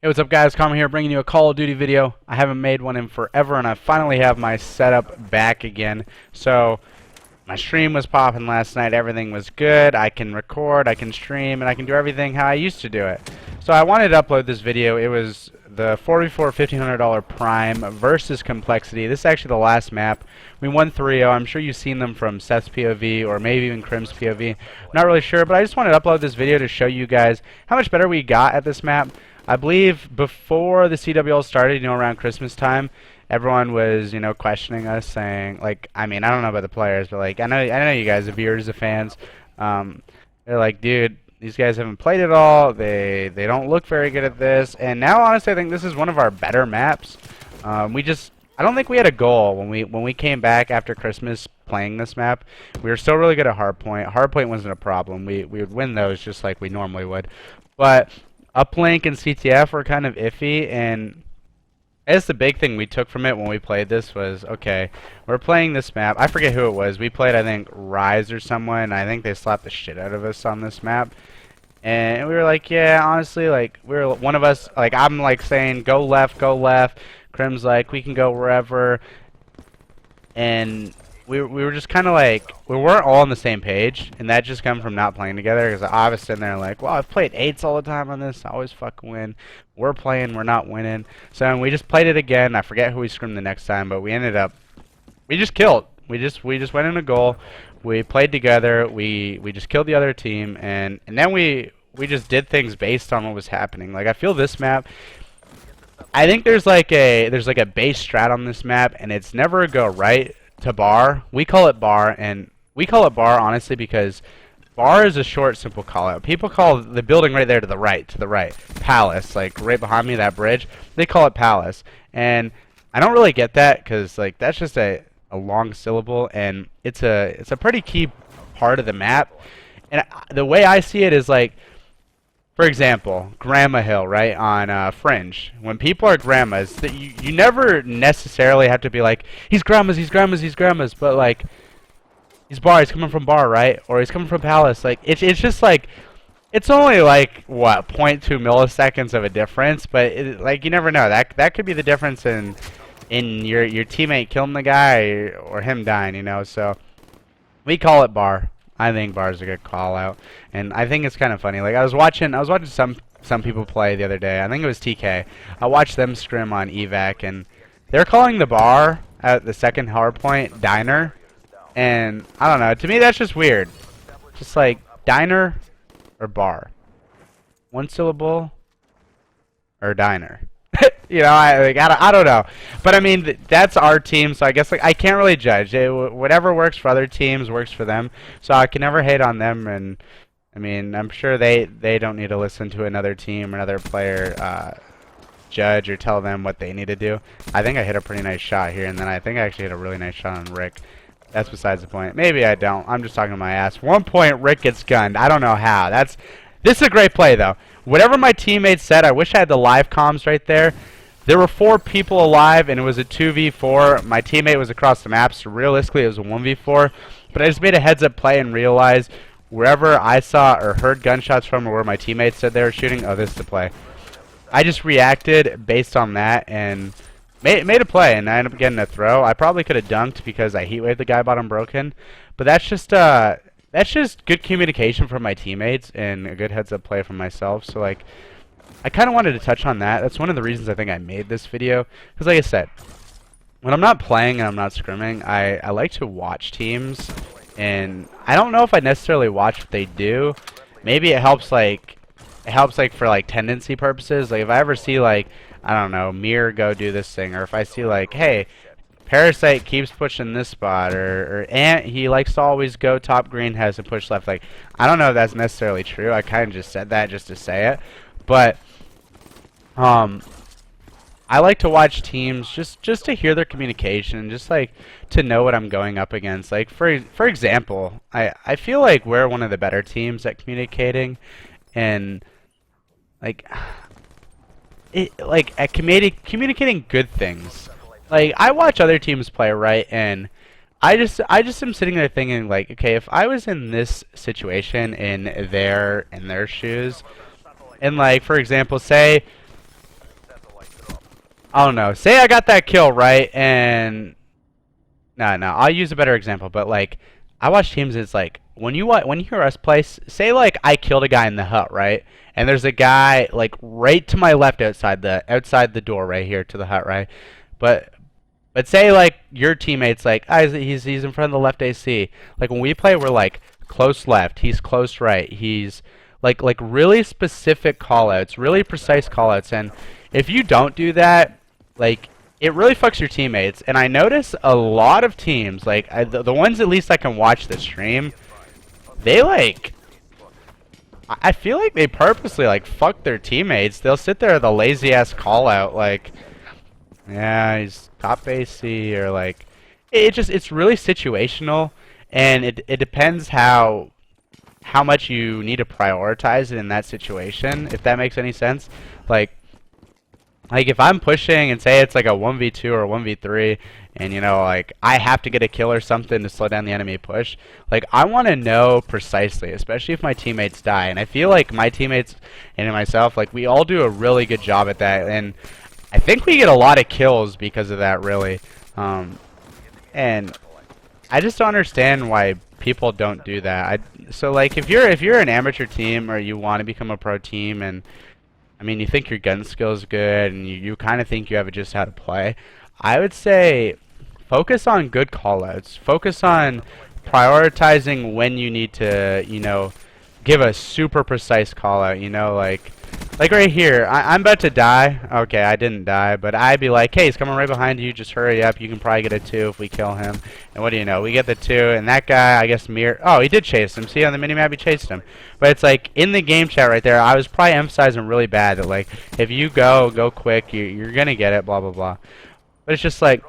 Hey, what's up guys? Carmen here bringing you a Call of Duty video. I haven't made one in forever and I finally have my setup back again. So, my stream was popping last night, everything was good. I can record, I can stream, and I can do everything how I used to do it. So I wanted to upload this video. It was the 4v4 $1,500 Prime versus Complexity. This is actually the last map. We won 3-0. I'm sure you've seen them from Seth's POV or maybe even Crim's POV. I'm not really sure, but I just wanted to upload this video to show you guys how much better we got at this map. I believe before the CWL started, around Christmas time, everyone was, questioning us, saying, like, I mean, I don't know about the players, but like, I know you guys, the viewers, the fans, they're like, dude, these guys haven't played it all. They don't look very good at this. And now, honestly, I think this is one of our better maps. I don't think we had a goal when we came back after Christmas playing this map. We were still really good at hardpoint. Hardpoint wasn't a problem. We would win those just like we normally would, but uplink and CTF were kind of iffy, and I guess the big thing we took from it when we played this was, okay, we're playing this map. I forget who it was. We played, I think, Rise or someone, and I think they slapped the shit out of us on this map. And we were like, yeah, honestly, like, one of us, like, I'm like saying, go left, go left. Crim's like, we can go wherever. And we were just kind of like, we weren't all on the same page, and that just come from not playing together, because I was sitting there like, well, I've played 8s all the time on this, I always fucking win. We're playing, we're not winning. So we just played it again. I forget who we scrimmed the next time, but we ended up, we just killed. We just went in a goal. We played together. We just killed the other team, and then we just did things based on what was happening. Like, I feel this map, I think there's like a base strat on this map, and it's never a go right to bar. We call it bar, and we call it bar honestly because bar is a short, simple call out. People call the building right there to the right, Palace, like right behind me, that bridge. They call it Palace, and I don't really get that because like that's just a long syllable, and it's a pretty key part of the map. And the way I see it is like, for example, Grandma Hill, right, on Fringe. When people are grandmas, you never necessarily have to be like, he's grandmas, but like, he's bar, he's coming from bar, right? Or he's coming from Palace. Like, it's just like, it's only like, what, 0.2 milliseconds of a difference, but like, you never know. That could be the difference in your teammate killing the guy or him dying, so we call it bar. I think bar is a good call out, and I think it's kind of funny. Like, I was watching some people play the other day. I think it was TK. I watched them scrim on evac, and they're calling the bar at the second hardpoint diner, and I don't know. To me, that's just weird. Just like diner or bar, one syllable or diner. I don't know, but I mean that's our team, so I guess like I can't really judge. Whatever works for other teams works for them, so I can never hate on them. And I mean, I'm sure they don't need to listen to another team or another player judge or tell them what they need to do. I think I hit a pretty nice shot here, and then I think I actually hit a really nice shot on Rick. That's besides the point. Maybe I don't. I'm just talking to my ass. 1 point, Rick gets gunned. I don't know how. This is a great play though. Whatever my teammates said, I wish I had the live comms right there. There were 4 people alive, and it was a 2v4. My teammate was across the map, so realistically it was a 1v4. But I just made a heads-up play and realized wherever I saw or heard gunshots from or where my teammates said they were shooting, oh, this is the play. I just reacted based on that and made a play, and I ended up getting a throw. I probably could have dunked because I heat-waved the guy bottom broken. But that's just good communication from my teammates and a good heads-up play from myself. So, like, I kind of wanted to touch on that. That's one of the reasons I think I made this video. Because like I said, when I'm not playing and I'm not scrimming, I like to watch teams. And I don't know if I necessarily watch what they do. Maybe it helps like for like tendency purposes. Like if I ever see like, I don't know, Mir go do this thing. Or if I see like, hey, Parasite keeps pushing this spot. Or Ant, he likes to always go top green, has to push left. Like, I don't know if that's necessarily true. I kind of just said that just to say it. But I like to watch teams just to hear their communication, just like to know what I'm going up against. Like for example, I feel like we're one of the better teams at communicating, and like at communicating good things. Like I watch other teams play, right, and I just am sitting there thinking like, okay, if I was in this situation in their shoes, and like for example, say I don't know. Say I got that kill, right? And no, I'll use a better example. But like, I watch teams. It's like when you hear us play. Say like I killed a guy in the hut, right? And there's a guy like right to my left outside the door right here to the hut, right? But but say like your teammates like he's in front of the left AC. Like when we play, we're like close left. He's close right. He's like really specific callouts, really precise callouts. And if you don't do that, like it really fucks your teammates. And I notice a lot of teams, like the ones at least I can watch the stream, they like. I feel like they purposely like fuck their teammates. They'll sit there with a lazy ass call out like, yeah, he's top AC or like, it's really situational, and it depends how much you need to prioritize it in that situation. If that makes any sense, like. Like if I'm pushing and say it's like a 1v2 or a 1v3 and you know like I have to get a kill or something to slow down the enemy push, like I want to know precisely, especially if my teammates die. And I feel like my teammates and myself, like we all do a really good job at that, and I think we get a lot of kills because of that really. And I just don't understand why people don't do that. So like if you're an amateur team or you want to become a pro team and I mean, you think your gun skill is good, and you kind of think you have just how to play. I would say focus on good callouts. Focus on prioritizing when you need to, you know, give a super precise callout. You know, like right here, I'm about to die. Okay, I didn't die, but I'd be like, hey, he's coming right behind you. Just hurry up. You can probably get a 2 if we kill him. And what do you know? We get the 2, and that guy, I guess, oh, he did chase him. See, on the minimap, he chased him. But it's like, in the game chat right there, I was probably emphasizing really bad that, like, if you go quick, you're going to get it, blah, blah, blah. But it's just like,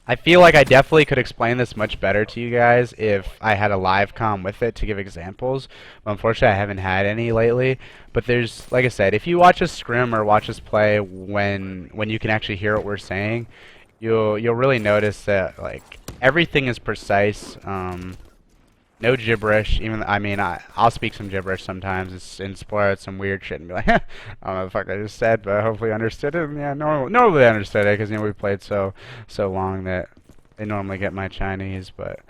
I feel like I definitely could explain this much better to you guys if I had a live comm with it to give examples. But unfortunately, I haven't had any lately. But there's, like I said, if you watch us scrim or watch us play when you can actually hear what we're saying, you'll really notice that like everything is precise. No gibberish. Even I mean, I'll speak some gibberish sometimes. It's in sport, some weird shit, and be like, I don't know what the fuck I just said, but hopefully I understood it. And yeah, normally I understood it because you know we played so long that they normally get my Chinese. But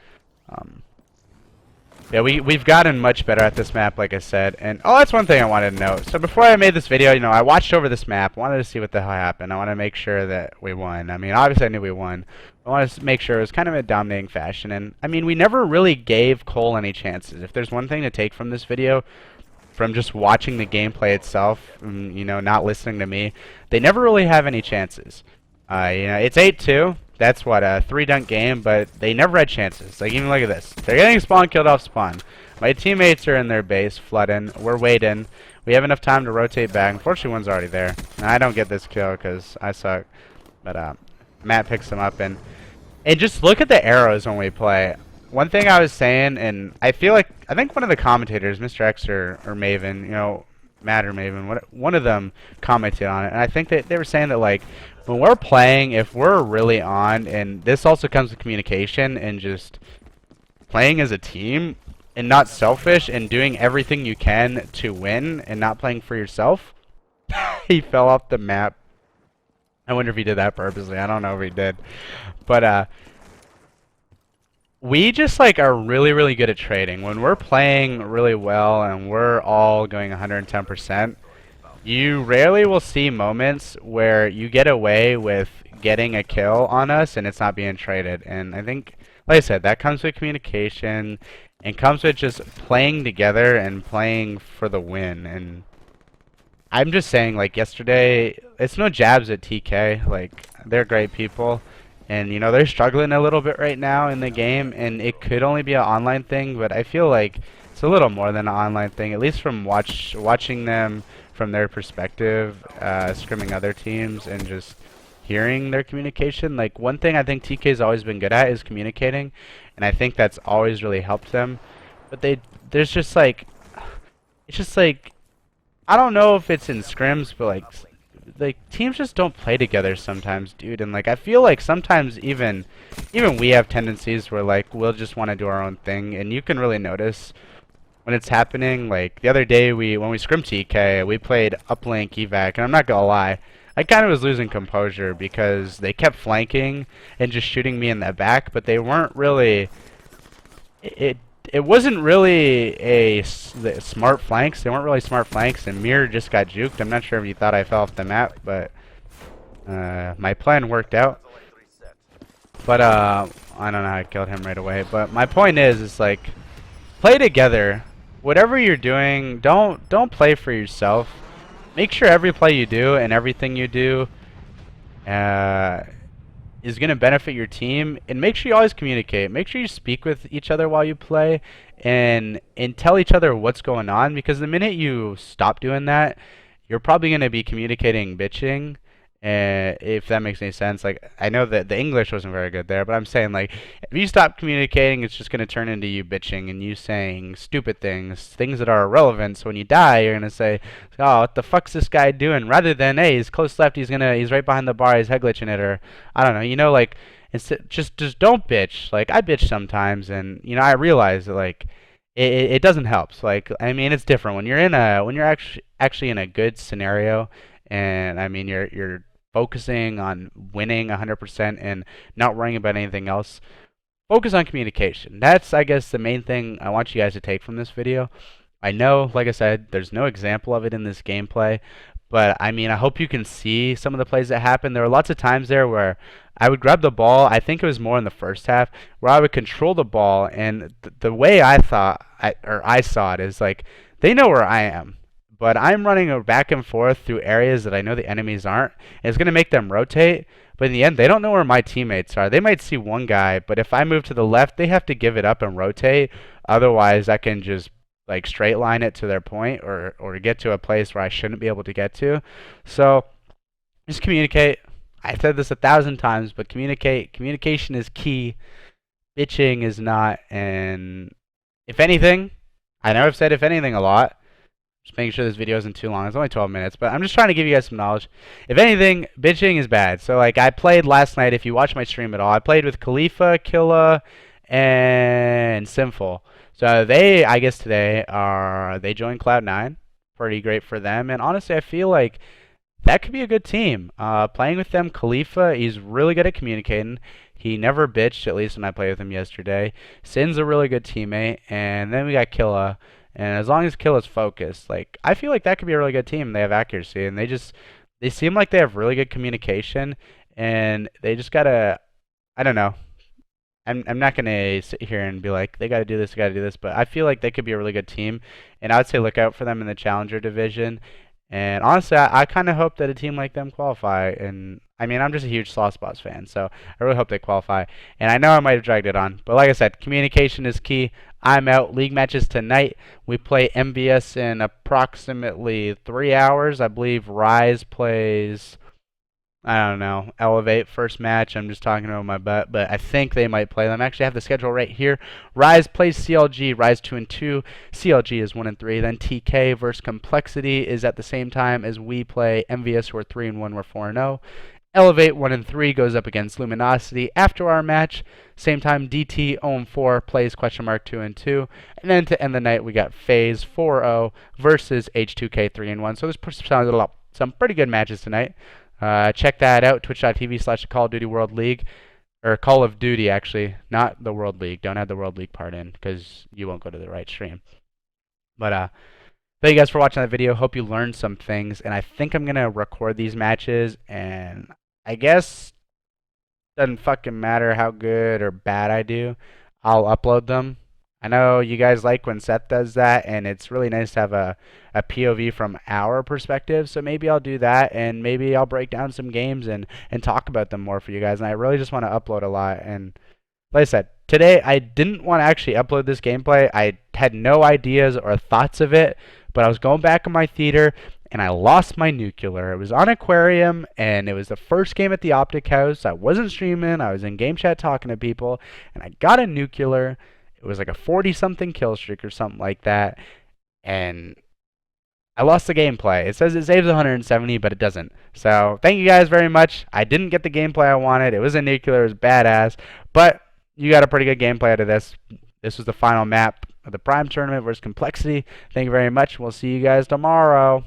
yeah, we've gotten much better at this map, like I said. And oh, that's one thing I wanted to note. So before I made this video, you know, I watched over this map, wanted to see what the hell happened. I want to make sure that we won. I mean, obviously I knew we won. I want to make sure it was kind of a dominating fashion. And I mean, we never really gave coL any chances. If there's one thing to take from this video, from just watching the gameplay itself, you know, not listening to me, they never really have any chances. You know, it's 8-2. That's what, a 3-dunk game, but they never had chances. Like, even look at this. They're getting spawn killed off spawn. My teammates are in their base, flooding. We're waiting. We have enough time to rotate back. Unfortunately, one's already there. And I don't get this kill because I suck. But Matt picks him up. And just look at the arrows when we play. One thing I was saying, and I think one of the commentators, Mr. X or Maven, you know, Matt or Maven, one of them commented on it. And I think that they were saying that, like, when we're playing, if we're really on, and this also comes with communication and just playing as a team and not selfish and doing everything you can to win and not playing for yourself. He fell off the map. I wonder if he did that purposely. I don't know if he did. But we just like are really good at trading. When we're playing really well and we're all going 110%, you rarely will see moments where you get away with getting a kill on us and it's not being traded. And I think, like I said, that comes with communication and comes with just playing together and playing for the win. And I'm just saying, like yesterday, it's no jabs at TK. Like, they're great people. And, you know, they're struggling a little bit right now in the game. And it could only be an online thing, but I feel like it's a little more than an online thing, at least from watching them from their perspective, scrimming other teams and just hearing their communication. Like, one thing I think TK's always been good at is communicating, and I think that's always really helped them. But there's just like, it's just like, I don't know if it's in scrims, but like teams just don't play together sometimes, dude. And like I feel like sometimes even we have tendencies where like we'll just want to do our own thing, and you can really notice when it's happening. Like the other day when we scrimmed TK, we played uplink evac, and I'm not gonna lie, I kind of was losing composure because they kept flanking and just shooting me in the back, but they weren't really. It it wasn't really the smart flanks. They weren't really smart flanks, and Mir just got juked. I'm not sure if you thought I fell off the map, but my plan worked out. But I don't know how I killed him right away. But my point is like, play together. Whatever you're doing, don't play for yourself. Make sure every play you do and everything you do is going to benefit your team, and make sure you always communicate. Make sure you speak with each other while you play, and tell each other what's going on, because the minute you stop doing that, you're probably going to be communicating bitching. If that makes any sense. Like, I know that the English wasn't very good there, but I'm saying, like, if you stop communicating, it's just going to turn into you bitching and you saying stupid things that are irrelevant. So when you die, you're going to say, oh, what the fuck's this guy doing? Rather than, hey, he's close left, he's right behind the bar, he's head glitching it, or I don't know, like, instead, just don't bitch. Like, I bitch sometimes, and I realize that, like, it doesn't help. So, like, I mean, it's different when you're actually in a good scenario, and I mean, you're focusing on winning 100% and not worrying about anything else. Focus on communication. That's, I guess, the main thing I want you guys to take from this video. I know, like I said, there's no example of it in this gameplay, but I mean, I hope you can see some of the plays that happen. There were lots of times there where I would grab the ball. I think it was more in the first half where I would control the ball, and the way I saw it is like, they know where I am, but I'm running back and forth through areas that I know the enemies aren't, and it's going to make them rotate. But in the end, they don't know where my teammates are. They might see one guy, but if I move to the left, they have to give it up and rotate. Otherwise, I can just like straight line it to their point, or get to a place where I shouldn't be able to get to. So just communicate. I've said this 1,000 times, but communicate. Communication is key. Bitching is not. And if anything, I know I've said if anything a lot. Just making sure this video isn't too long. It's only 12 minutes, but I'm just trying to give you guys some knowledge. If anything, bitching is bad. So, like, I played last night, if you watch my stream at all, I played with Khalifa, Killa, and Sinful. So I guess today, they joined Cloud9. Pretty great for them. And honestly, I feel like that could be a good team. Playing with them, Khalifa, he's really good at communicating. He never bitched, at least when I played with him yesterday. Sin's a really good teammate. And then we got Killa. And as long as Kill is focused, like, I feel like that could be a really good team. They have accuracy, and they seem like they have really good communication, and they just gotta, I don't know. I'm not gonna sit here and be like they gotta do this, they gotta do this, but I feel like they could be a really good team, and I would say look out for them in the Challenger division. And honestly, I kind of hope that a team like them qualify. And I mean, I'm just a huge Sloth Spots fan, so I really hope they qualify. And I know I might have dragged it on, but like I said, communication is key. I'm out. League matches tonight. We play MVS in approximately 3 hours. I believe Rise plays, I don't know, Elevate first match. I'm just talking over my butt, but I think they might play them. Actually, I have the schedule right here. Rise plays CLG. Rise 2-2. CLG is 1-3. Then TK versus Complexity is at the same time as we play MVS, who are 3-1. We're 4-0. Elevate 1-3 goes up against Luminosity after our match. Same time, DT 0-4 plays $2-2. And then to end the night, we got FaZe 4-0 versus H2K 3-1. So there's some pretty good matches tonight. Check that out, twitch.tv/Call of Duty World League. Or Call of Duty, actually, not the World League. Don't add the World League part in, because you won't go to the right stream. But, thank you guys for watching that video. Hope you learned some things. And I think I'm going to record these matches. And I guess doesn't fucking matter how good or bad I do. I'll upload them. I know you guys like when Seth does that, and it's really nice to have a POV from our perspective. So maybe I'll do that, and maybe I'll break down some games and talk about them more for you guys. And I really just want to upload a lot. And like I said, today I didn't want to actually upload this gameplay. I had no ideas or thoughts of it, but I was going back in my theater, and I lost my nuclear. It was on Aquarium, and it was the first game at the Optic House. I wasn't streaming. I was in game chat talking to people, and I got a nuclear. It was like a 40-something kill streak or something like that, and I lost the gameplay. It says it saves 170, but it doesn't. So thank you guys very much. I didn't get the gameplay I wanted. It was a nuclear. It was badass, but you got a pretty good gameplay out of this. This was the final map of the Prime Tournament versus Complexity. Thank you very much. We'll see you guys tomorrow.